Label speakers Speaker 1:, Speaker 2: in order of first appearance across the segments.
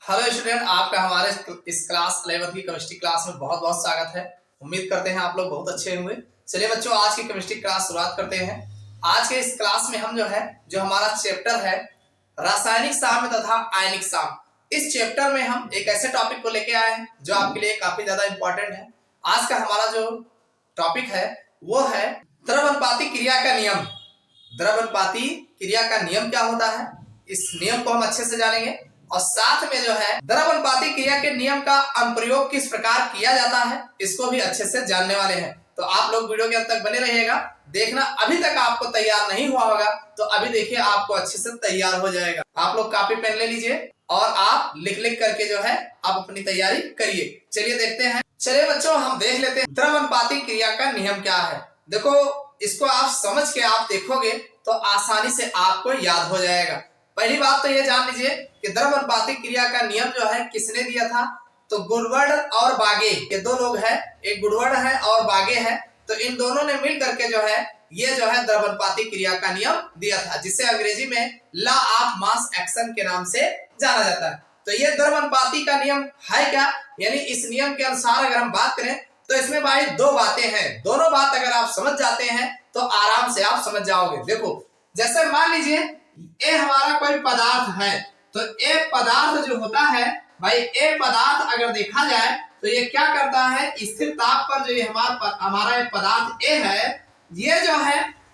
Speaker 1: Hello student, आपका हमारे इस क्लास 11th की केमिस्ट्री क्लास में बहुत बहुत स्वागत है। उम्मीद करते हैं आप लोग बहुत अच्छे होंगे। चलिए बच्चों, आज की केमिस्ट्री क्लास शुरुआत करते हैं। आज के इस क्लास में हम जो हमारा चैप्टर है रासायनिक साम्य तथा आयनिक साम्य, इस चैप्टर में हम एक ऐसे टॉपिक को लेके आए हैं जो आपके लिए काफी ज्यादा इंपॉर्टेंट है। आज का हमारा जो टॉपिक है वो है द्रव्यनुपाती क्रिया का नियम। द्रव्यनुपाती क्रिया का नियम क्या होता है, इस नियम को हम अच्छे से जानेंगे और साथ में द्रव्यनुपाती क्रिया के नियम का अनुप्रयोग किस प्रकार किया जाता है इसको भी अच्छे से जानने वाले हैं। तो आप लोग वीडियो के अंत तक बने रहिएगा। देखना, अभी तक आपको तैयार नहीं हुआ होगा तो अभी देखिए आपको अच्छे से तैयार हो जाएगा। आप लोग कॉपी पेन ले लीजिए और आप लिख लिख करके आप अपनी तैयारी करिए। चलिए देखते हैं। चलिए बच्चों, हम देख लेते हैं द्रव्यनुपाती क्रिया का नियम क्या है। देखो, इसको आप समझ के आप देखोगे तो आसानी से आपको याद हो जाएगा। पहली बात तो ये जान लीजिए कि द्रव्यनुपाती क्रिया का नियम किसने दिया था। तो गुडवर्ड और बागे, ये दो लोग हैं, एक गुडवर्ड है और बागे है। तो इन दोनों ने मिल करके ये द्रव्यनुपाती क्रिया का नियम दिया था, जिसे अंग्रेजी में लॉ ऑफ मास एक्शन के नाम से जाना जाता है। तो ये द्रव्यनुपाती का नियम है क्या, यानी इस नियम के अनुसार अगर हम बात करें तो इसमें भाई दो बातें हैं। दोनों बात अगर आप समझ जाते हैं तो आराम से आप समझ जाओगे। देखो, जैसे मान लीजिए ये हमारा कोई पदार्थ है, तो ये पदार्थ जो होता है भाई, ये पदार्थ अगर देखा जाए तो ये क्या करता है, स्थिर ताप पर जो ये हमारा ये पदार्थ ए है, ये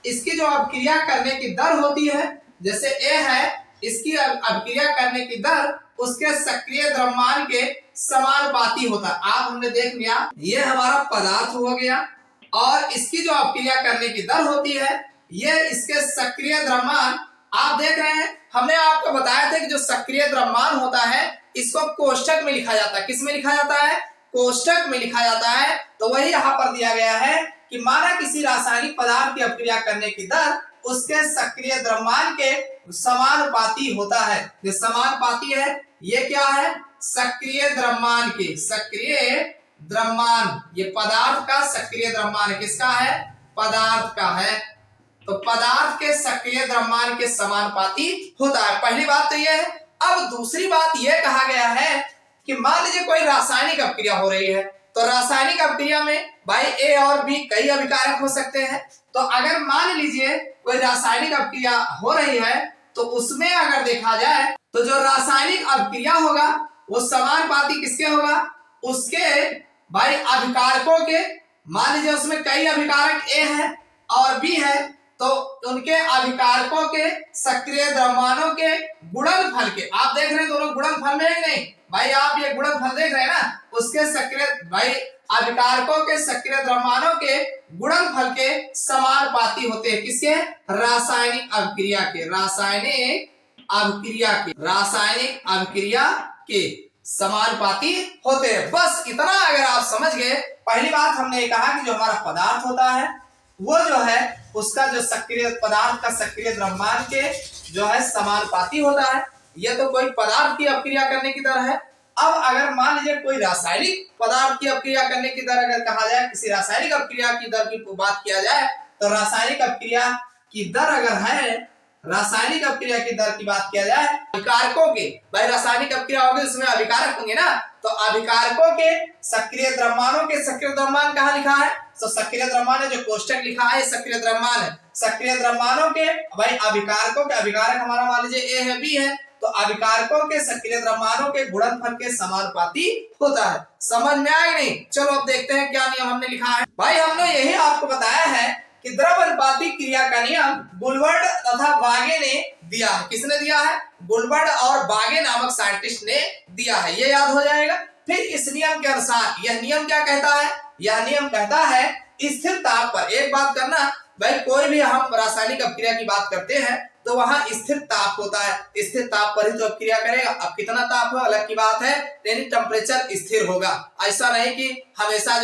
Speaker 1: इसकी जो अभिक्रिया करने की दर होती है, जैसे ए है, इसकी अभिक्रिया करने की दर उसके सक्रिय द्रव्यमान के समानुपाती होता है। आप हमने देख लिया, ये हमारा पदार्थ हो गया और इसकी जो अभिक्रिया करने की दर होती है ये इसके सक्रिय द्रव्यमान। आप देख रहे हैं, हमने आपको बताया था कि जो सक्रिय द्रव्यमान होता है इसको कोष्ठक में लिखा जाता है। किस में लिखा जाता है? कोष्ठक में लिखा जाता है। तो वही यहाँ पर दिया गया है कि माना किसी रासायनिक पदार्थ की अभिक्रिया करने की दर उसके सक्रिय द्रव्यमान के समानुपाती होता है। जो समानुपाती है ये क्या है? सक्रिय द्रव्यमान के। सक्रिय द्रव्यमान, ये पदार्थ का सक्रिय द्रव्यमान है। किसका है? पदार्थ का है। तो पदार्थ के सक्रिय द्रव्यमान के समानुपाती होता है। पहली बात तो यह है। अब दूसरी बात यह कहा गया है कि मान लीजिए कोई रासायनिक अभिक्रिया हो रही है, तो रासायनिक अभिक्रिया में भाई ए और बी कई अभिकारक हो सकते हैं। तो अगर मान लीजिए कोई रासायनिक अभिक्रिया हो रही है तो उसमें अगर देखा जाए तो जो रासायनिक अभिक्रिया होगा वो समानुपाती किसके होगा? उसके भाई अभिकारकों के। मान लीजिए उसमें कई अभिकारक ए है और बी है, तो उनके अभिकारकों के सक्रिय द्रव्यमानों के गुणनफल के। आप देख रहे हैं दोनों गुणनफल में है नहीं भाई, आप ये गुणनफल देख रहे हैं ना, उसके सक्रिय भाई अभिकारकों के सक्रिय द्रव्यमानों के गुणनफल के समानुपाती होते हैं। किसके? रासायनिक अभिक्रिया के। रासायनिक अभिक्रिया के समानुपाती होते हैं। बस इतना अगर आप समझ गए। पहली बात हमने कहा कि जो हमारा पदार्थ होता है वो उसका जो सक्रिय पदार्थ का सक्रिय द्रव्यमान के समानुपाती होता है। यह तो कोई पदार्थ की अभिक्रिया करने की दर है। अब अगर मान लीजिए कोई रासायनिक पदार्थ की अभिक्रिया करने की दर अगर कहा जाए, किसी रासायनिक अभिक्रिया की दर की बात किया जाए, तो रासायनिक अभिक्रिया की दर अगर है, रासायनिक अभिक्रिया की दर की बात किया जाए अभिकारकों के, भाई रासायनिक अभिक्रिया होगी उसमें अभिकारक होंगे ना, तो अभिकारकों के सक्रिय द्रव्यमानों के सक्रिय द्रव्यमान कहाँ लिखा है? तो सक्रिय द्रव्यमान है, जो कोष्ठक लिखा है सक्रिय द्रव्यमान है। सक्रिय द्रव्यमानों के भाई अभिकारकों के, अभिकारक हमारा मान लीजिए ए है, बी है, तो अभिकारकों के सक्रिय द्रव्यमानों के गुणनफल के समानुपाती होता है। समझ में आया नहीं? चलो अब देखते हैं क्या नियम हमने लिखा है। भाई हमने यही आपको बताया है कि द्रव्यनुपाती क्रिया का नियम गुलवर्ड तथा बागे ने दिया है। किसने दिया है? गुलवर्ड और बागे नामक साइंटिस्ट ने दिया है। ये याद हो जाएगा। फिर इस नियम के अनुसार यह नियम क्या कहता है? यह नियम कहता है स्थिर ताप पर। एक बात करना भाई, कोई भी हम रासायनिक अभिक्रिया की बात करते हैं तो वहां स्थिर ताप होता है। स्थिर ताप पर ही तो अभिक्रिया करेगा। अब कितना ताप हो अलग की बात है, यानी टेम्परेचर स्थिर होगा। ऐसा नहीं कि हमेशा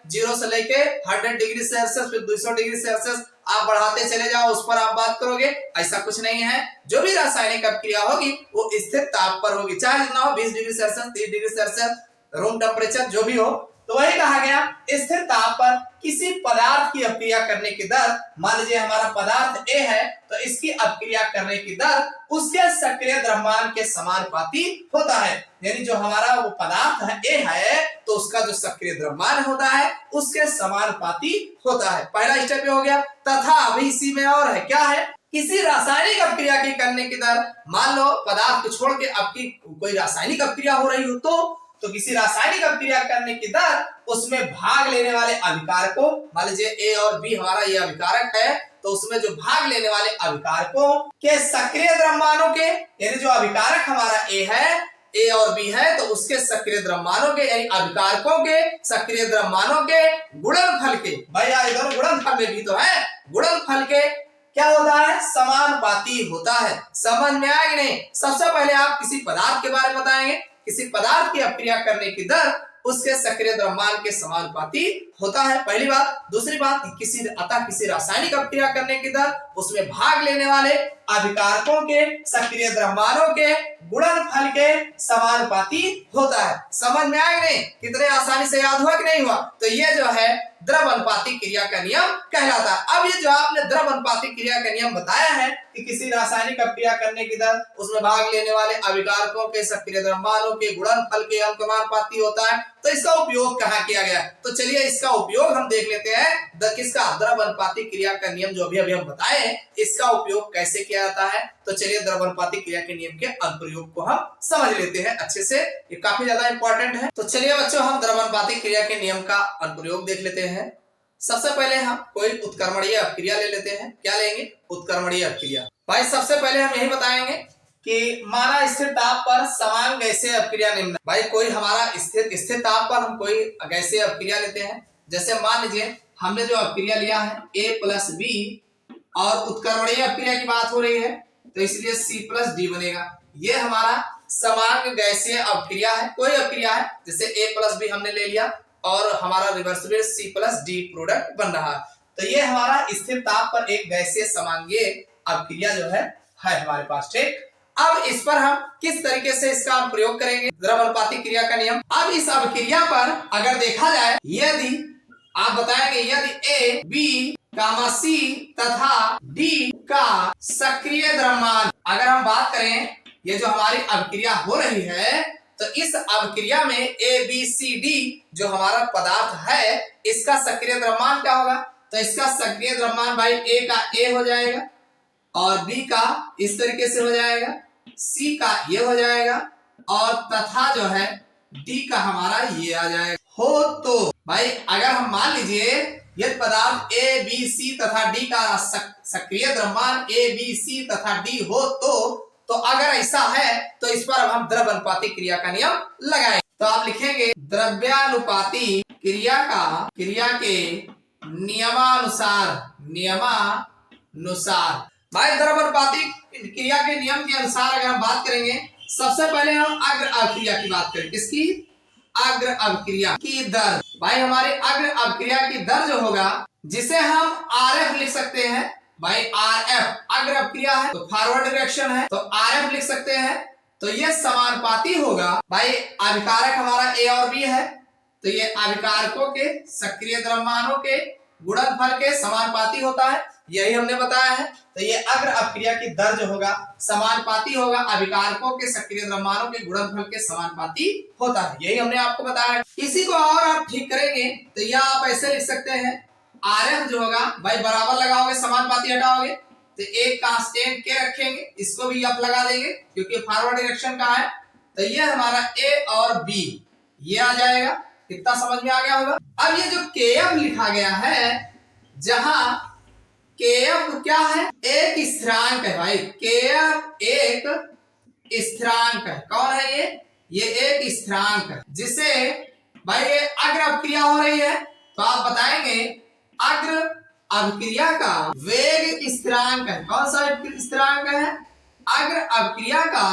Speaker 1: 0 से लेके 100 डिग्री सेल्सियस फिर 200 डिग्री सेल्सियस आप बढ़ाते चले जाओ, उस पर आप बात करोगे, ऐसा कुछ नहीं है। जो भी रासायनिक अभिक्रिया होगी वो स्थिर ताप पर होगी, चाहे जितना हो, 20 degree Celsius, 30 degree Celsius room temperature जो भी हो, तो वही कहा गया स्थिर ताप पर किसी पदार्थ की अपक्रिया करने की दर, मान लीजिए हमारा पदार्थ A है तो इसकी अपक्रिया करने की दर उसके सक्रिय द्रव्यमान के समानुपाती होता है। यानी जो हमारा वो पदार्थ है A है तो उसका जो सक्रिय द्रव्यमान होता है उसके समानुपाती होता है। पहला स्टेप हो गया। तथा अभी इसी में और है, क्या है, किसी रासायनिक अपक्रिया की करने की दर, मान लो पदार्थ को छोड़ के आपकी कोई रासायनिक अपक्रिया हो रही हो तो किसी रासायनिक अपक्रिया करने की दर उसमें भाग लेने वाले अभिकारकों, मान लीजिए A और B हमारा ये अभिकारक है तो उसमें जो भाग लेने वाले अभिकारकों के सक्रिय द्रव्यमानों के, यानी जो अभिकारक हमारा A है, A और B है तो उसके सक्रिय द्रव्यमानों के यानी अभिकारकों के सक्रिय द्रव्यमानों के गुणनफल के, भैया इधर गुणनफल में भी तो है, गुणनफल के क्या होता है, समानुपाती होता है। समझ में आया कि नहीं? सबसे पहले आप किसी पदार्थ के बारे में बताएंगे, किसी पदार्थ की अपक्रिया करने की दर उसके सक्रिय द्रव्यमान के समानुपाती होता है, पहली बात। दूसरी बात, किसी रासायनिक अपक्रिया करने की दर उसमें भाग लेने वाले अभिकारकों के सक्रिय द्रव्यमानों के गुणनफल के समानुपाती होता है। समझ में आया कि नहीं? कितने आसानी से याद हुआ कि नहीं हुआ? तो ये जो है द्रव अनुपाती क्रिया का नियम कहलाता है। अब ये जो आपने द्रव अनुपाती क्रिया का नियम बताया है कि किसी रासायनिक अपक्रिया करने की दर उसमें भाग लेने वाले अभिकारकों के सक्रिय द्रव्यमानों के गुणनफल के अनुपाती होता है, तो इसका उपयोग कहाँ किया गया? तो चलिए इसका उपयोग हम देख लेते हैं। किसका? द्रव अनुपाती क्रिया का नियम जो अभी हम बताए, इसका उपयोग कैसे किया जाता है। तो चलिए द्रव अनुपाती क्रिया के नियम के अनुप्रयोग को हम समझ लेते हैं अच्छे से, ये काफी ज्यादा इंपॉर्टेंट है। तो चलिए बच्चों हम द्रव अनुपाती क्रिया के नियम का अनुप्रयोग देख लेते हैं। सबसे पहले हम कोई उत्क्रमणीय अपक्रिया ले लेते हैं। क्या लेंगे? उत्क्रमणीय अपक्रिया। भाई सबसे पहले हम यही बताएंगे कि माना स्थिर ताप पर समान गैसीय अपक्रिया निम्न। भाई कोई हमारा स्थिर ताप पर हम कोई गैसीय अपक्रिया लेते हैं, जैसे मान लीजिए हमने जो अपक्रिया लिया है A+B और उत्क्रमणीय अपक्रिया की बात हो रही है तो इसलिए C+D बनेगा। ये हमारा समान गैसीय अपक्रिया है, कोई अपक्रिया है, जैसे A+B हमने ले लिया और हमारा रिवर्सिबल C+D प्रोडक्ट बन रहा है। तो ये हमारा स्थिर ताप पर एक गैसीय समांगीय अपक्रिया जो है हमारे पास, ठीक। अब इस पर हम किस तरीके से इसका प्रयोग करेंगे, द्रव अनुपाती क्रिया का नियम। अब इस अपक्रिया पर अगर देखा जाए, यदि आप बताएंगे यदि A, B, C तथा D का सक्रिय द्रव्यमान, अगर हम बात करें ये जो हमारी अपक्रिया हो रही है तो इस अपक्रिया में A, B, C, D जो हमारा पदार्थ है इसका सक्रिय द्रव्यमान क्या होगा? तो इसका सक्रिय द्रव्यमान भाई A का A हो जाएगा और B का इस तरीके से हो जाएगा, C का ये हो जाएगा और तथा जो है D का हमारा ये आ जाएगा। हो तो भाई अगर हम मान लीजिए यदि पदार्थ A, B, C तथा D का सक्रिय द्रव्यमान A, B, C तथा D हो तो अगर ऐसा है तो इस पर अब हम द्रव अनुपाती क्रिया का नियम लगाएंगे। तो आप लिखेंगे द्रव्यानुपाती क्रिया के नियमानुसार भाई द्रव अनुपाती क्रिया के नियम के अनुसार अगर हम बात करेंगे, सबसे पहले हम अग्र अभिक्रिया की बात करें। किसकी? अग्र अभिक्रिया की दर। भाई हमारे अग्र अभिक्रिया की दर जो होगा जिसे हम RF लिख सकते हैं, भाई RF अग्र अभिक्रिया है तो फॉरवर्ड डायरेक्शन है तो RF लिख सकते हैं। तो ये समानुपाती होगा, भाई अभिकारक हमारा A और B है तो ये अभिकारकों के सक्रिय द्रव्यमानों के गुणनफल के समानुपाती होता है, यही हमने बताया है। तो ये अग्र अपक्रिया की दर जो होगा समानुपाती होगा अभिकारकों के सक्रिय द्रव्यमानों के गुणनफल के समानुपाती होता है, यही हमने आपको बताया। इसी को और आप ठीक करेंगे तो यह आप ऐसे लिख सकते हैं, RF जो होगा भाई बराबर लगाओगे, समानुपाती हटाओगे तो एक कांस्टेंट के रखेंगे, इसको भी आप लगा देंगे क्योंकि फॉरवर्ड डायरेक्शन का है। तो ये हमारा A और B ये आ जाएगा। कितना समझ में आ गया होगा? अब ये जो KF लिखा गया है, जहां KF क्या है? एक स्थिरांक है भाई, KF एक स्थिरांक है। कौन है ये? ये एक स्थिरांक है जिसे भाई ये अग्र अपक्रिया हो रही है तो आप बताएंगे अग्र अपक्रिया का वेग स्थिरांक है। कौन सा स्थिरांक है? अग्र अपक्रिया का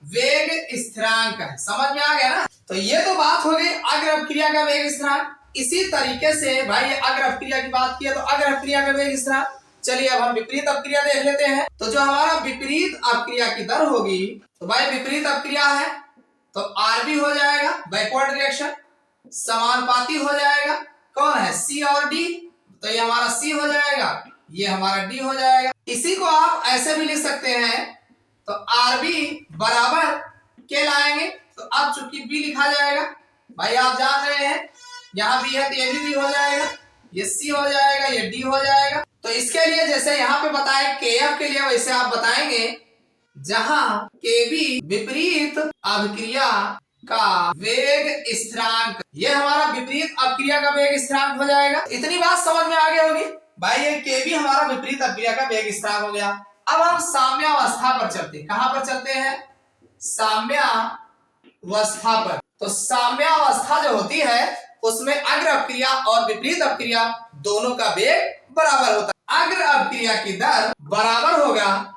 Speaker 1: वेग स्थिरांक है। समझ में आ गया ना? तो ये तो बात हो गई अग्र अपक्रिया का वेग स्थिरांक। इसी तरीके से भाई अग्र अपक्रिया की बात किया तो अग्र अपक्रिया का वेग स्थिरांक। चलिए अब हम विपरीत अपक्रिया देख लेते हैं। तो जो हमारा विपरीत अपक्रिया की दर होगी, तो भाई विपरीत अपक्रिया है तो RB हो जाएगा बैकवर्ड डायरेक्शन समानुपाती हो जाएगा। कौन है? सी और डी। तो ये हमारा सी हो जाएगा, ये हमारा डी हो जाएगा। इसी को आप ऐसे भी लिख सकते हैं, तो आर बी बराबर के लाएंगे तो अब चूंकि बी लिखा जाएगा, भाई आप जान रहे हैं यहाँ बी है तो ये भी हो जाएगा, ये सी हो जाएगा, ये डी हो जाएगा। तो इसके लिए जैसे यहाँ पे बताए के एफ के लिए, वैसे आप बताएंगे जहां के बी विपरीत अभिक्रिया का वेग स्थिरांक, ये हमारा विपरीत अभिक्रिया का वेग स्थिरांक हो जाएगा। इतनी बात समझ में आ गई होगी भाई, ये के बी हमारा विपरीत अभिक्रिया का वेग स्थिरांक हो गया। अब हम साम्यावस्था पर चलते हैं। कहां पर चलते हैं? साम्यावस्था पर। तो साम्यावस्था जो होती है उसमें अग्र अपक्रिया और विपरीत अपक्रिया दोनों का वेग बराबर होता है। अग्र अपक्रिया की दर बराबर होगा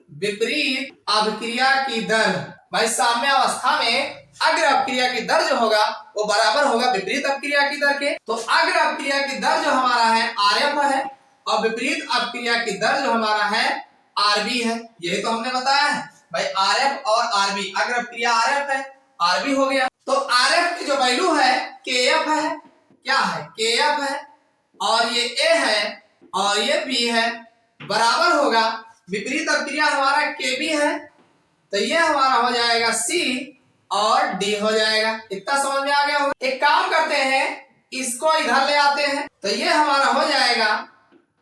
Speaker 1: विपरीत अपक्रिया की दर। भाई साम्यावस्था में अग्र अपक्रिया की दर जो होगा वो बराबर होगा विपरीत अपक्रिया की दर के। तो अग्र अपक्रिया की दर जो हमारा है आरएफ है और विपरीत अपक्रिया की दर जो हमारा है आरबी है। यही तो हमने बताया है भाई, आरएफ और आरबी। अग्र अपक्रिया आरएफ है, आरबी हो गया। तो आरएफ की जो वैल्यू है केएफ है, क्या है? केएफ है, और ये ए है और ये बी है, बराबर होगा विपरीत अपक्रिया हमारा केबी है, तो ये हमारा हो जाएगा सी और डी हो जाएगा। इतना समझ में आ गया होगा। एक काम करते हैं, इसको इधर ले आते हैं, तो ये हमारा हो जाएगा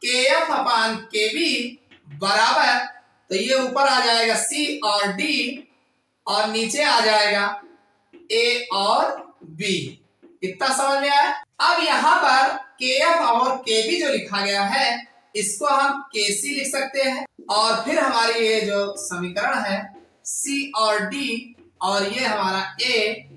Speaker 1: केएफ अपान केबी बराबर, तो ये ऊपर आ जाएगा सी और डी और नीचे आ जाएगा ए और बी। इतना समझ में आया। अब यहाँ पर केएफ और केबी जो लिखा गया है इसको हम केसी लिख सकते हैं, और फिर हमारी ये जो समीकरण है सी और डी और ये हमारा ए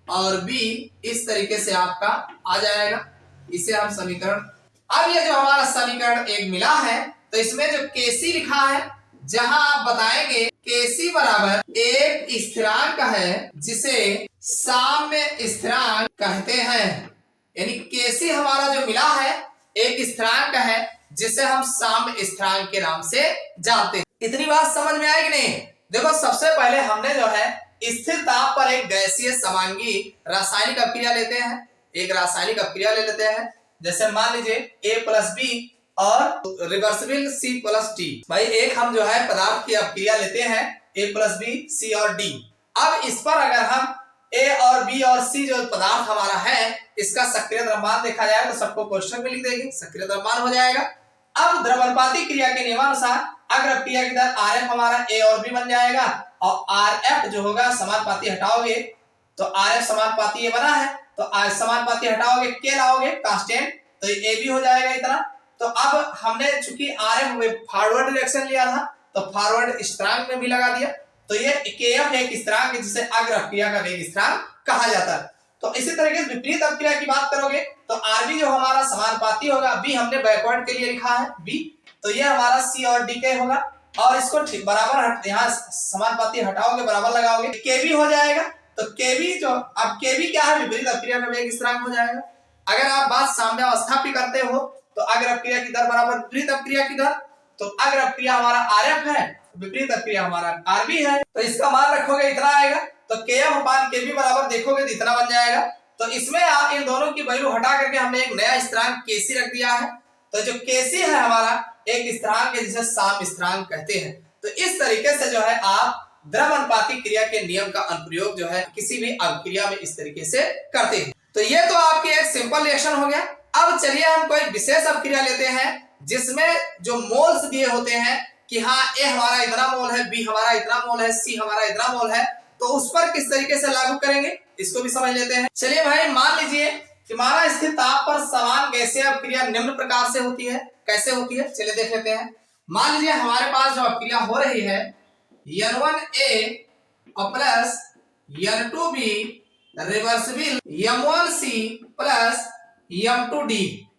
Speaker 1: और बी, इस तरीके से आपका आ जाएगा। इसे हम समीकरण, अब ये जो हमारा समीकरण एक मिला है, तो इसमें जो केसी लिखा है, जहां आप बताएंगे केसी बराबर एक स्थिरांक है जिसे साम्य स्थिरांक कहते हैं। यानी केसी हमारा जो मिला है एक स्थिरांक है जिसे हम साम्य स्थिरांक के नाम से जानते हैं। इतनी बात समझ में आई कि नहीं? देखो, सबसे पहले हमने जो है स्थिर ताप पर एक गैसीय समांगी रासायनिक अपक्रिया लेते हैं। एक रासायनिक अपक्रिया ले लेते हैं, जैसे मान लीजिए ए प्लस बी और रिवर्सिबल सी प्लस डी। भाई एक हम जो है पदार्थ की अपक्रिया लेते हैं ए प्लस बी सी और डी। अब इस पर अगर हम ए और बी और सी जो पदार्थ हमारा है इसका सक्रिय द्रव्यमान देखा जाए तो सबको क्वेश्चन में लिख देंगे, सक्रिय द्रव्यमान हो जाएगा। अब द्रव्यमानुपाती क्रिया के नियमानुसार अग्र अपक्रिया की दर आरएफ हमारा ए और बी बन जाएगा, और आरएफ जो होगा समानुपाती हटाओगे तो आरएफ समानुपाती ये बना है, तो समानुपाती हटाओगे के लाओगे कांस्टेंट, तो ए बी हो जाएगा इतना। तो अब हमने चूंकि आरएफ में फॉरवर्ड डायरेक्शन लिया था तो फॉरवर्ड स्थिरांक में भी लगा दिया, तो ये केएफ एक स्थिरांक है जिसे अग्र अपक्रिया का वेग स्थिरांक कहा जाता है। तो इसी तरीके से विपरीत अपक्रिया की बात करोगे तो आरबी जो हमारा समानुपाती होगा, बी हमने बैकवर्ड के लिए लिखा है बी, तो ये हमारा सी और डी के होगा, और इसको ठीक बराबर यहाँ समानुपाती हटाओगे बराबर लगाओगे केबी हो जाएगा। तो केबी जो, अब केबी क्या है? विपरीत अपक्रिया का वेग स्थिरांक हो जाएगा। अगर आप बात साम्यावस्था भी करते हो तो अग्र अपक्रिया की दर बराबर विपरीत अपक्रिया की दर, तो अग्र अपक्रिया हमारा आरएफ है, विपरीत अपक्रिया हमारा आरबी है, तो इसका मान रखोगे इतना आएगा, तो केएफ अपान केबी बराबर देखोगे तो इतना बन जाएगा। तो इसमें आप इन दोनों की वैल्यू हटा करके हमने एक नया स्थिरांक केसी रख दिया है। तो जो केसी है हमारा एक स्थिरांक है जिसे साम्य स्थिरांक कहते हैं। तो इस तरीके से जो है आप द्रव्यमानुपाती क्रिया के नियम का अनुप्रयोग जो है किसी भी अभिक्रिया में इस तरीके से करते हैं। तो ये तो आपकी एक सिंपल रिएक्शन हो गया। अब चलिए हम कोई विशेष अभिक्रिया लेते हैं जिसमें जो मोल्स दिए होते हैं कि हाँ ए हमारा इतना मोल है, बी हमारा इतना मोल है, सी हमारा इतना मोल है, तो उस पर किस तरीके से लागू करेंगे इसको भी समझ लेते हैं। चलिए भाई, मान लीजिए कि हमारा स्थिर ताप पर समान गैसीय अपक्रिया निम्न प्रकार से होती है। कैसे होती है चलिए देख लेते हैं। मान लीजिए हमारे पास जो अपक्रिया हो रही है N1A plus N2B reversible M1C plus M2D,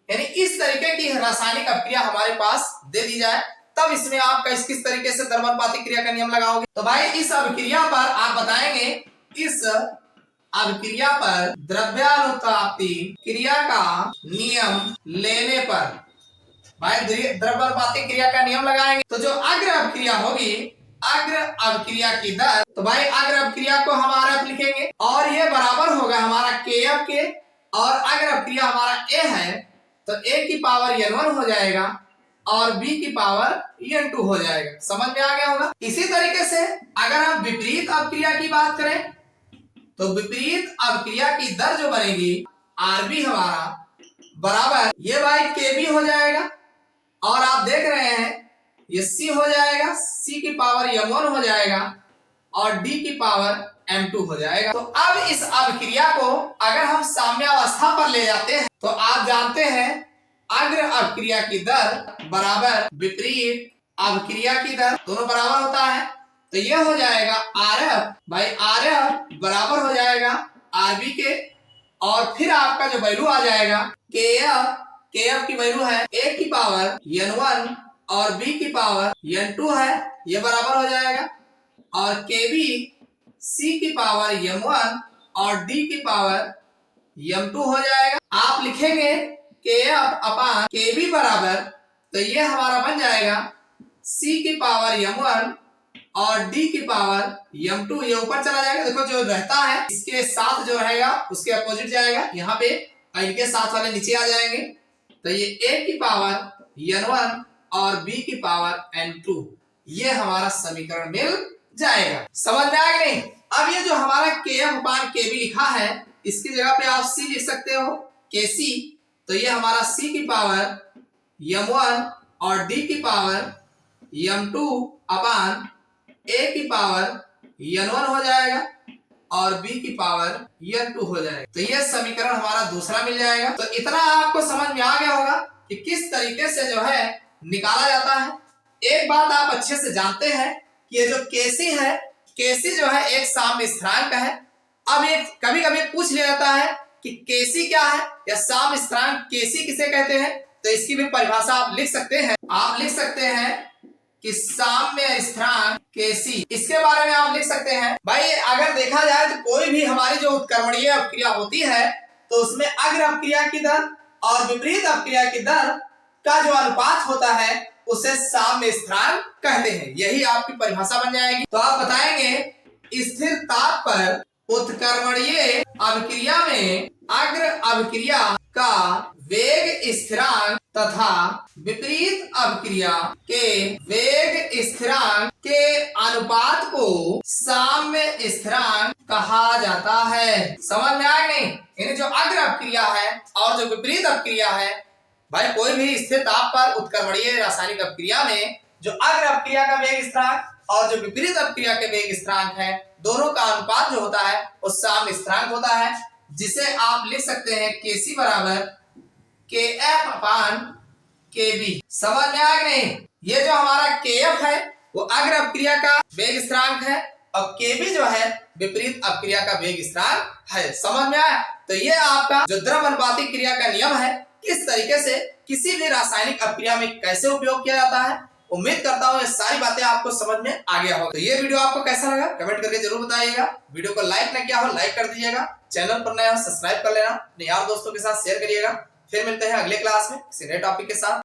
Speaker 1: यानी इस तरीके की रासायनिक अपक्रिया हमारे पास दे दी जाए, तब इसमें आप किस तरीके से द्रव्यमानुपाती क्रिया का नियम लगाओगे। तो भाई इस अभिक्रिया पर आप बताएंगे, इस अभिक्रिया पर द्रव्यानुपाती क्रिया का नियम लेने पर भाई द्रव्यानुपाती क्रिया का नियम लगाएंगे। तो जो अग्र अभिक्रिया होगी, अग्र अभिक्रिया की दर, तो भाई अग्र अभिक्रिया को हम आरएफ लिखेंगे और ये बराबर होगा हमारा केएफ के, और अगर अपक्रिया हमारा ए है तो ए की पावर n1 हो जाएगा और b की पावर n2 हो जाएगा। समझ में आ गया होगा। इसी तरीके से अगर हम विपरीत अपक्रिया की बात करें तो विपरीत अपक्रिया की दर जो बनेगी Rb हमारा बराबर ये भाई Kb हो जाएगा और आप देख रहे हैं ये C हो जाएगा, C की पावर m1 हो जाएगा और D की पावर m2 हो जाएगा। तो अब इस अपक्रिया को अगर हम साम्यावस्था पर ले जाते हैं तो आप जानते हैं अग्र अपक्रिया की दर बराबर विपरीत अपक्रिया की दर, दोनों बराबर होता है। तो ये हो जाएगा Rf भाई Rf बराबर हो जाएगा Rb के और फिर आपका जो वैल्यू आ जाएगा Kf की वैल्यू है a की पावर n1 और b की पावर n2 है, ये बराबर हो जाएगा और Kb c की पावर m1 और d की पावर m2 हो जाएगा। आप लिखेंगे Kf अपान Kb बराबर, तो ये हमारा बन जाएगा c की पावर m1 और d की पावर m2, ये ऊपर चला जाएगा। देखो जो रहता है इसके साथ जो रहेगा उसके अपोजिट जाएगा यहाँ पे और इनके साथ वाले नीचे आ जाएंगे। तो ये a की पावर n1 और b की पावर n2, ये हमारा समीकरण मिल जाएगा। समझ में आया नहीं। अब ये जो हमारा Kf अपान Kb लिखा है इसकी जगह पे आप c लिख सकते हो Kc, तो ये हमारा c की पावर m1 और d की पावर m2 अपान a की पावर n1 हो जाएगा और b की पावर n2 हो जाएगा। तो ये समीकरण हमारा दूसरा मिल जाएगा। तो इतना आपको समझ में आ गया होगा कि किस तरीके से जो है निकाला जाता है। एक बात आप अच्छे से जानते हैं कि ये जो Kc है, Kc जो है एक साम्य स्थिरांक है। अब ये कभी कभी पूछ लिया जाता है कि Kc क्या है या साम्य स्थिरांक Kc किसे कहते हैं, तो इसकी भी परिभाषा आप लिख सकते हैं। आप लिख सकते हैं कि साम्य स्थिरांक Kc, इसके बारे में आप लिख सकते हैं भाई अगर देखा जाए तो कोई भी हमारी जो उत्क्रमणीय अपक्रिया होती है तो उसमें अग्र अपक्रिया की दर और विपरीत अपक्रिया की दर का जो अनुपात होता है उसे साम्य स्थिरांक कहते हैं। यही आपकी परिभाषा बन जाएगी। तो आप बताएंगे स्थिर ताप पर उत्क्रमणीय अपक्रिया में अग्र अपक्रिया का वेग स्थिरांक तथा विपरीत अपक्रिया के वेग स्थिरांक के अनुपात को साम्य स्थिरांक कहा जाता है। समझ में आया नहीं। यानी जो अग्र अपक्रिया है और जो विपरीत अपक्रिया है, भाई कोई भी स्थिर ताप पर उत्क्रमणीय रासायनिक अपक्रिया में जो अग्र अपक्रिया का वेग स्थिरांक और जो विपरीत अपक्रिया के वेग स्थिरांक है, दोनों का अनुपात जो होता है वो साम्य स्थिरांक होता है, जिसे आप लिख सकते हैं Kc बराबर Kf अपान Kb। समझ में आया नहीं। ये जो हमारा Kf है वो अग्र अपक्रिया का वेग स्थिरांक है और Kb जो है विपरीत अपक्रिया का वेग स्थिरांक है। समझ में आया। तो ये आपका जो द्रव अनुपाती क्रिया का नियम है, किस तरीके से किसी भी रासायनिक अपक्रिया में कैसे उपयोग किया जाता है। उम्मीद करता हूँ ये सारी बातें आपको समझ में आ गया होगा। तो ये वीडियो आपको कैसा लगा कमेंट करके जरूर बताइएगा। वीडियो को लाइक न किया हो लाइक कर दीजिएगा, चैनल पर नया हो सब्सक्राइब कर लेना, अपने यार दोस्तों के साथ शेयर करिएगा। फिर मिलते हैं अगले क्लास में किसी नए टॉपिक के साथ।